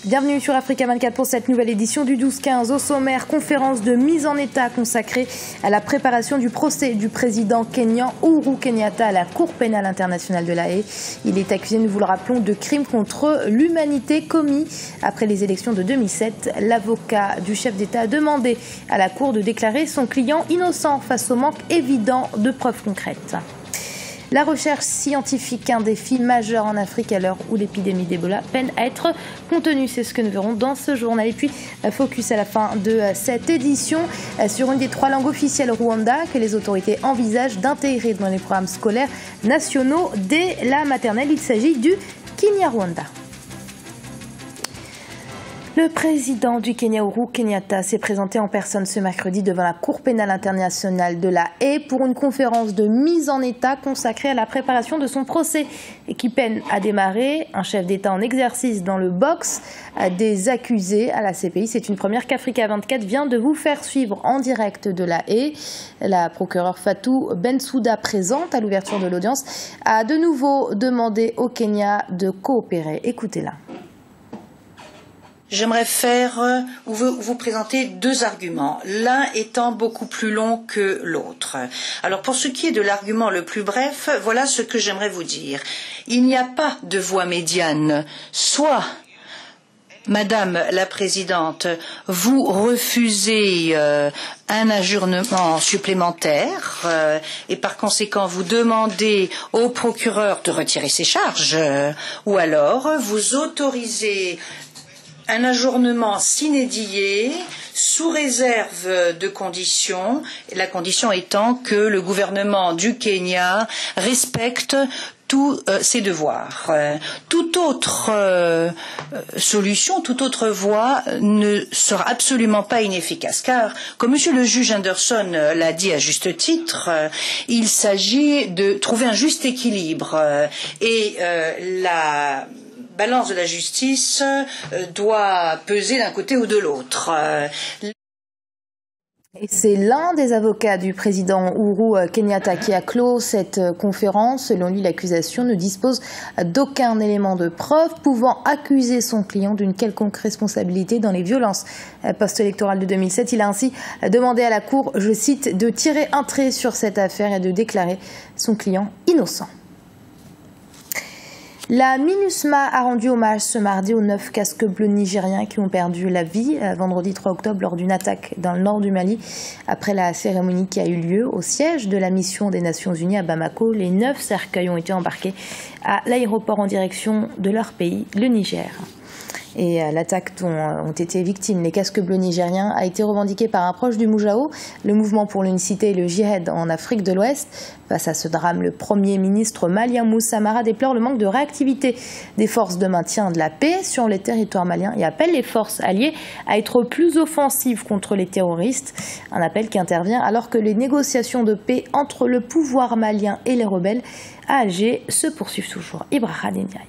Bienvenue sur Africa 24 pour cette nouvelle édition du 12-15. Au sommaire, conférence de mise en état consacrée à la préparation du procès du président kényan Uhuru Kenyatta à la Cour pénale internationale de La Haye. Il est accusé, nous vous le rappelons, de crimes contre l'humanité commis après les élections de 2007. L'avocat du chef d'État a demandé à la Cour de déclarer son client innocent face au manque évident de preuves concrètes. La recherche scientifique, un défi majeur en Afrique à l'heure où l'épidémie d'Ebola peine à être contenue. C'est ce que nous verrons dans ce journal. Et puis, focus à la fin de cette édition sur une des 3 langues officielles Rwanda que les autorités envisagent d'intégrer dans les programmes scolaires nationaux dès la maternelle. Il s'agit du Kinyarwanda. Le président du Kenya, Uhuru Kenyatta, s'est présenté en personne ce mercredi devant la Cour pénale internationale de La Haye pour une conférence de mise en état consacrée à la préparation de son procès et qui peine à démarrer. Un chef d'État en exercice dans le box des accusés à la CPI. C'est une première qu'Africa 24 vient de vous faire suivre en direct de La Haye. La procureure Fatou Bensouda, présente à l'ouverture de l'audience, a de nouveau demandé au Kenya de coopérer. Écoutez-la. J'aimerais vous présenter 2 arguments, l'un étant beaucoup plus long que l'autre. Alors pour ce qui est de l'argument le plus bref, voilà ce que j'aimerais vous dire. Il n'y a pas de voie médiane. Soit, Madame la Présidente, vous refusez un ajournement supplémentaire et par conséquent vous demandez au procureur de retirer ses charges, ou alors vous autorisez un ajournement sine die sous réserve de conditions, la condition étant que le gouvernement du Kenya respecte tous ses devoirs. Toute autre solution, toute autre voie ne sera absolument pas inefficace, car, comme Monsieur le juge Anderson l'a dit à juste titre, il s'agit de trouver un juste équilibre et la balance de la justice doit peser d'un côté ou de l'autre. Et c'est l'un des avocats du président Uhuru Kenyatta qui a clos cette conférence. Selon lui, l'accusation ne dispose d'aucun élément de preuve pouvant accuser son client d'une quelconque responsabilité dans les violences post-électorales de 2007. Il a ainsi demandé à la Cour, je cite, de tirer un trait sur cette affaire et de déclarer son client innocent. La MINUSMA a rendu hommage ce mardi aux 9 casques bleus nigériens qui ont perdu la vie vendredi 3 octobre lors d'une attaque dans le nord du Mali. Après la cérémonie qui a eu lieu au siège de la mission des Nations Unies à Bamako, les 9 cercueils ont été embarqués à l'aéroport en direction de leur pays, le Niger. Et l'attaque dont ont été victimes les casques bleus nigériens a été revendiquée par un proche du Moujao, le mouvement pour l'unicité et le djihad en Afrique de l'Ouest. Face à ce drame, le Premier ministre malien Moussa Mara déplore le manque de réactivité des forces de maintien de la paix sur les territoires maliens et appelle les forces alliées à être plus offensives contre les terroristes. Un appel qui intervient alors que les négociations de paix entre le pouvoir malien et les rebelles à Alger se poursuivent toujours. Ibrahim Ndiaye.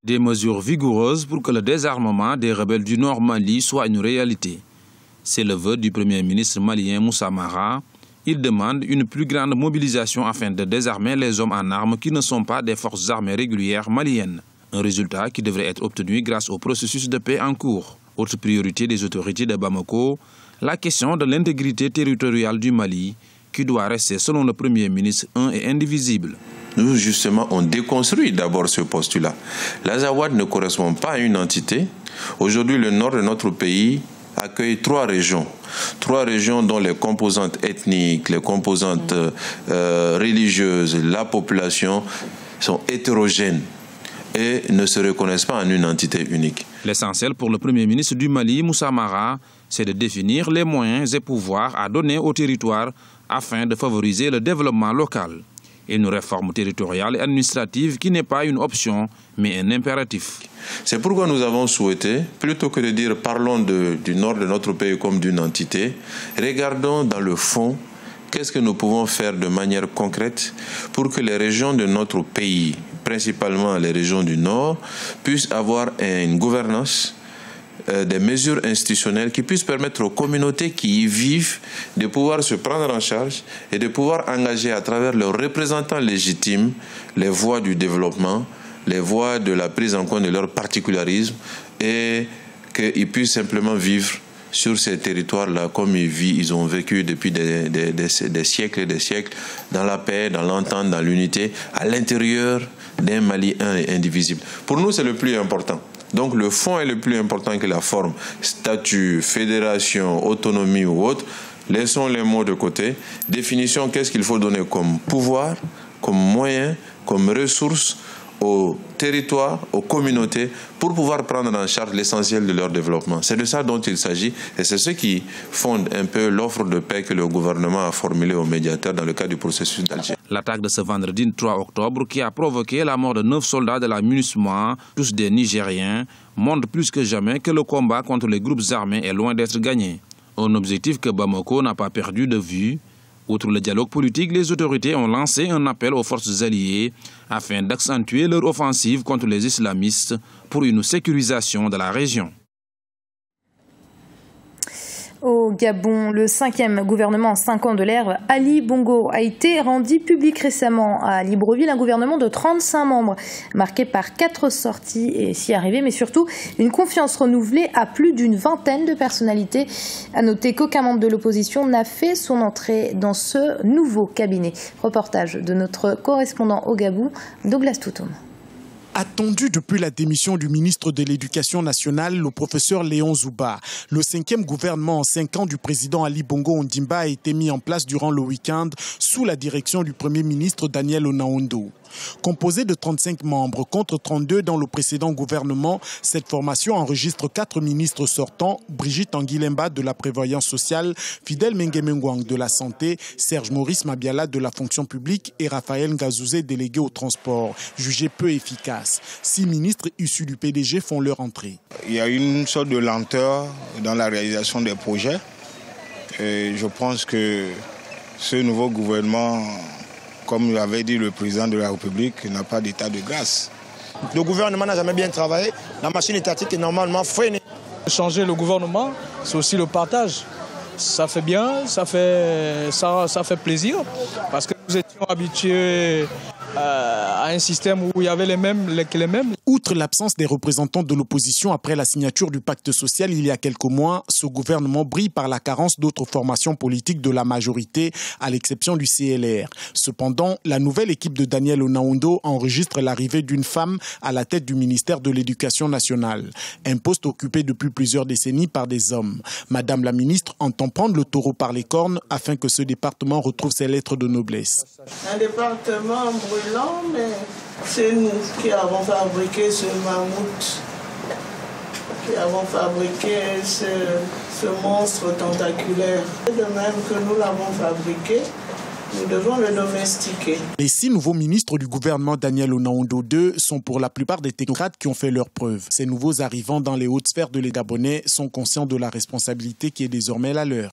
Des mesures vigoureuses pour que le désarmement des rebelles du Nord Mali soit une réalité. C'est le vœu du Premier ministre malien Moussa Mara. Il demande une plus grande mobilisation afin de désarmer les hommes en armes qui ne sont pas des forces armées régulières maliennes. Un résultat qui devrait être obtenu grâce au processus de paix en cours. Autre priorité des autorités de Bamako, la question de l'intégrité territoriale du Mali, qui doit rester, selon le Premier ministre, un et indivisible. Nous, justement, on déconstruit d'abord ce postulat. L'Azawad ne correspond pas à une entité. Aujourd'hui, le nord de notre pays accueille 3 régions. 3 régions dont les composantes ethniques, les composantes religieuses, la population sont hétérogènes et ne se reconnaissent pas en une entité unique. L'essentiel pour le Premier ministre du Mali, Moussa Mara, c'est de définir les moyens et pouvoirs à donner au territoire afin de favoriser le développement local. Une réforme territoriale et administrative qui n'est pas une option, mais un impératif. C'est pourquoi nous avons souhaité, plutôt que de dire parlons du nord de notre pays comme d'une entité, regardons dans le fond qu'est-ce que nous pouvons faire de manière concrète pour que les régions de notre pays, principalement les régions du nord, puissent avoir une gouvernance, des mesures institutionnelles qui puissent permettre aux communautés qui y vivent de pouvoir se prendre en charge et de pouvoir engager à travers leurs représentants légitimes les voies du développement, les voies de la prise en compte de leur particularisme et qu'ils puissent simplement vivre sur ces territoires-là comme ils ont vécu depuis des siècles et des siècles, dans la paix, dans l'entente, dans l'unité, à l'intérieur d'un Mali un et indivisible. Pour nous, c'est le plus important. Donc le fond est le plus important que la forme. Statut, fédération, autonomie ou autre, laissons les mots de côté. Définition, qu'est-ce qu'il faut donner comme pouvoir, comme moyen, comme ressources aux territoires, aux communautés, pour pouvoir prendre en charge l'essentiel de leur développement. C'est de ça dont il s'agit et c'est ce qui fonde un peu l'offre de paix que le gouvernement a formulée aux médiateurs dans le cadre du processus d'Alger. L'attaque de ce vendredi 3 octobre qui a provoqué la mort de 9 soldats de la MINUSMA, tous des Nigériens, montre plus que jamais que le combat contre les groupes armés est loin d'être gagné. Un objectif que Bamako n'a pas perdu de vue. Outre le dialogue politique, les autorités ont lancé un appel aux forces alliées afin d'accentuer leur offensive contre les islamistes pour une sécurisation de la région. Au Gabon, le 5e gouvernement en 5 ans de l'ère Ali Bongo a été rendu public récemment à Libreville, un gouvernement de 35 membres, marqué par 4 sorties et s'y arriver, mais surtout une confiance renouvelée à plus d'une vingtaine de personnalités. À noter qu'aucun membre de l'opposition n'a fait son entrée dans ce nouveau cabinet. Reportage de notre correspondant au Gabon, Douglas Toutoum. Attendu depuis la démission du ministre de l'Éducation nationale, le professeur Léon Zouba, le 5e gouvernement en 5 ans du président Ali Bongo Ondimba a été mis en place durant le week-end sous la direction du Premier ministre Daniel Onaondo. Composé de 35 membres contre 32 dans le précédent gouvernement, cette formation enregistre 4 ministres sortants, Brigitte Anguilemba de la Prévoyance sociale, Fidèle Mengemengwang de la Santé, Serge Maurice Mabiala de la Fonction publique et Raphaël Ngazouzé délégué au transport, jugés peu efficaces. 6 ministres issus du PDG font leur entrée. Il y a une sorte de lenteur dans la réalisation des projets. Et je pense que ce nouveau gouvernement, comme l'avait dit le président de la République, n'a pas d'état de grâce. Le gouvernement n'a jamais bien travaillé. La machine étatique est normalement freinée. Changer le gouvernement, c'est aussi le partage. Ça fait bien, ça fait plaisir, parce que nous étions habitués à un système où il y avait les mêmes. Outre l'absence des représentants de l'opposition après la signature du pacte social il y a quelques mois, ce gouvernement brille par la carence d'autres formations politiques de la majorité, à l'exception du CLR. Cependant, la nouvelle équipe de Daniel Onaondo enregistre l'arrivée d'une femme à la tête du ministère de l'Éducation nationale, un poste occupé depuis plusieurs décennies par des hommes. Madame la ministre entend prendre le taureau par les cornes afin que ce département retrouve ses lettres de noblesse. Un département brûlant, mais c'est nous qui avons fabriqué ce mammouth, qui avons fabriqué ce monstre tentaculaire. De même que nous l'avons fabriqué, nous devons le domestiquer. Les 6 nouveaux ministres du gouvernement Daniel Onaondo II sont pour la plupart des technocrates qui ont fait leurs preuves. Ces nouveaux arrivants dans les hautes sphères de l'État gabonais sont conscients de la responsabilité qui est désormais la leur.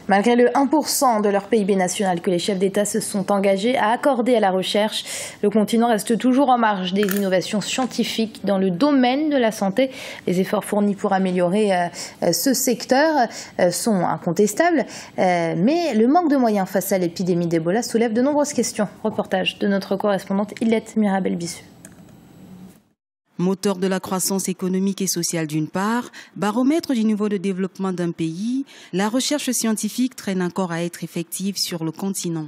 Malgré le 1% de leur PIB national que les chefs d'État se sont engagés à accorder à la recherche, le continent reste toujours en marge des innovations scientifiques dans le domaine de la santé. Les efforts fournis pour améliorer ce secteur sont incontestables, mais le manque de moyens face à l'épidémie d'Ebola soulève de nombreuses questions. Reportage de notre correspondante Ilette Mirabel-Bissu. Moteur de la croissance économique et sociale d'une part, baromètre du niveau de développement d'un pays, la recherche scientifique traîne encore à être effective sur le continent.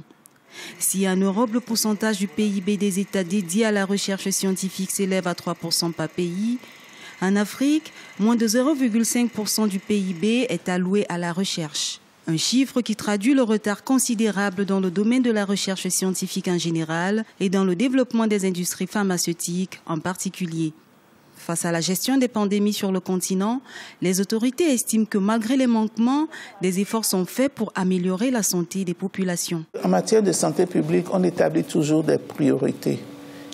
Si en Europe, le pourcentage du PIB des États dédiés à la recherche scientifique s'élève à 3% par pays, en Afrique, moins de 0,5% du PIB est alloué à la recherche. Un chiffre qui traduit le retard considérable dans le domaine de la recherche scientifique en général et dans le développement des industries pharmaceutiques en particulier. Face à la gestion des pandémies sur le continent, les autorités estiment que malgré les manquements, des efforts sont faits pour améliorer la santé des populations. En matière de santé publique, on établit toujours des priorités.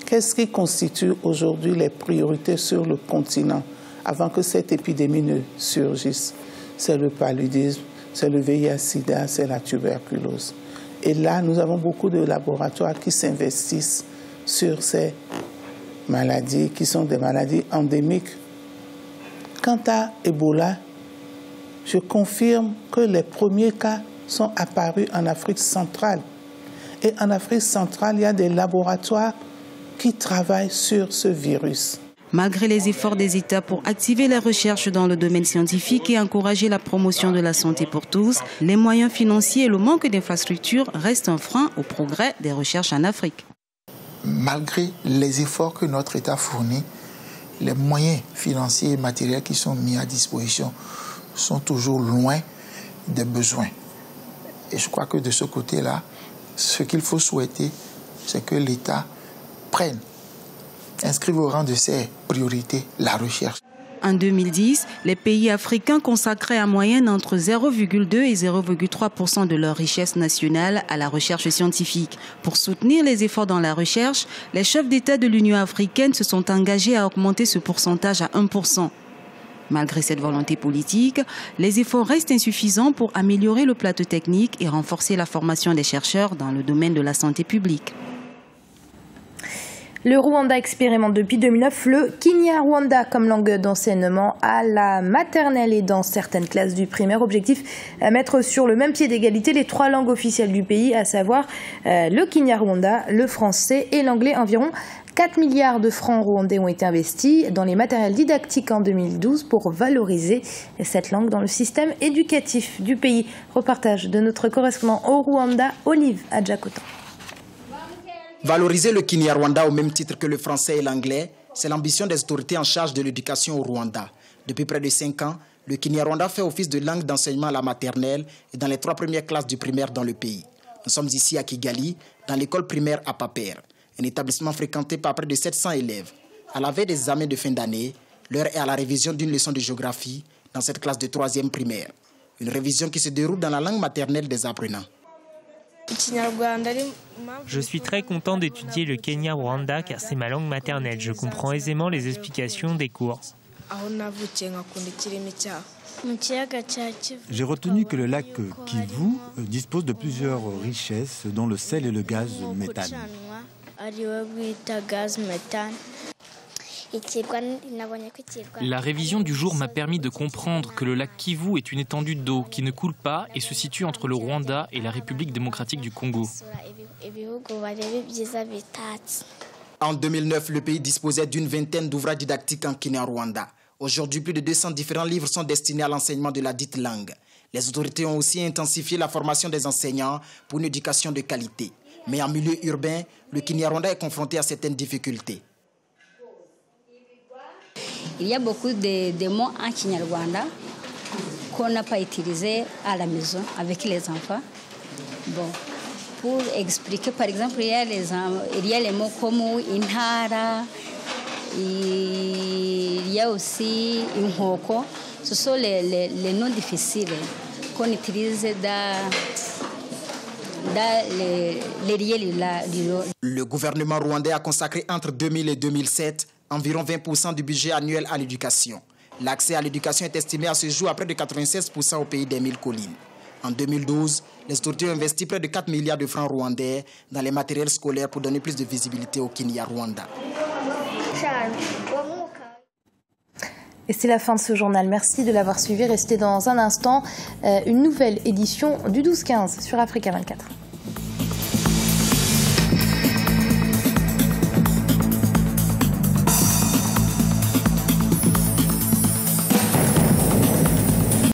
Qu'est-ce qui constitue aujourd'hui les priorités sur le continent avant que cette épidémie ne surgisse? C'est le paludisme, c'est le VIH-Sida, c'est la tuberculose. Et là, nous avons beaucoup de laboratoires qui s'investissent sur ces maladies qui sont des maladies endémiques. Quant à Ebola, je confirme que les premiers cas sont apparus en Afrique centrale. Et en Afrique centrale, il y a des laboratoires qui travaillent sur ce virus. Malgré les efforts des États pour activer la recherche dans le domaine scientifique et encourager la promotion de la santé pour tous, les moyens financiers et le manque d'infrastructures restent un frein au progrès des recherches en Afrique. Malgré les efforts que notre État fournit, les moyens financiers et matériels qui sont mis à disposition sont toujours loin des besoins. Et je crois que de ce côté-là, ce qu'il faut souhaiter, c'est que l'État inscrive au rang de ses priorités la recherche. En 2010, les pays africains consacraient en moyenne entre 0,2 et 0,3% de leur richesse nationale à la recherche scientifique. Pour soutenir les efforts dans la recherche, les chefs d'État de l'Union africaine se sont engagés à augmenter ce pourcentage à 1%. Malgré cette volonté politique, les efforts restent insuffisants pour améliorer le plateau technique et renforcer la formation des chercheurs dans le domaine de la santé publique. Le Rwanda expérimente depuis 2009 le Kinyarwanda comme langue d'enseignement à la maternelle et dans certaines classes du primaire. Objectif, mettre sur le même pied d'égalité les 3 langues officielles du pays, à savoir le Kinyarwanda, le français et l'anglais. Environ 4 milliards de francs rwandais ont été investis dans les matériels didactiques en 2012 pour valoriser cette langue dans le système éducatif du pays. Reportage de notre correspondant au Rwanda, Olive Adjakotan. Valoriser le Kinyarwanda au même titre que le français et l'anglais, c'est l'ambition des autorités en charge de l'éducation au Rwanda. Depuis près de 5 ans, le Kinyarwanda fait office de langue d'enseignement à la maternelle et dans les 3 premières classes du primaire dans le pays. Nous sommes ici à Kigali, dans l'école primaire à Paper, un établissement fréquenté par près de 700 élèves. À la veille des examens de fin d'année, l'heure est à la révision d'une leçon de géographie dans cette classe de 3e primaire. Une révision qui se déroule dans la langue maternelle des apprenants. Je suis très content d'étudier le Kinyarwanda car c'est ma langue maternelle. Je comprends aisément les explications des cours. J'ai retenu que le lac Kivu dispose de plusieurs richesses, dont le sel et le gaz méthane. La révision du jour m'a permis de comprendre que le lac Kivu est une étendue d'eau qui ne coule pas et se situe entre le Rwanda et la République démocratique du Congo. En 2009, le pays disposait d'une vingtaine d'ouvrages didactiques en Kinyarwanda. Aujourd'hui, plus de 200 différents livres sont destinés à l'enseignement de la dite langue. Les autorités ont aussi intensifié la formation des enseignants pour une éducation de qualité. Mais en milieu urbain, le Kinyarwanda est confronté à certaines difficultés. Il y a beaucoup de mots en Kinyarwanda qu'on n'a pas utilisés à la maison avec les enfants. Bon, pour expliquer, par exemple, il y a les mots comme inhara, il y a aussi inhoko. Ce sont les noms difficiles qu'on utilise dans les lieux. Le gouvernement rwandais a consacré entre 2000 et 2007 environ 20% du budget annuel à l'éducation. L'accès à l'éducation est estimé à ce jour à près de 96% au pays des 1000 collines. En 2012, les autorités ont investi près de 4 milliards de francs rwandais dans les matériels scolaires pour donner plus de visibilité au Kinyarwanda. Et c'est la fin de ce journal. Merci de l'avoir suivi. Restez dans un instant une nouvelle édition du 12-15 sur Africa 24.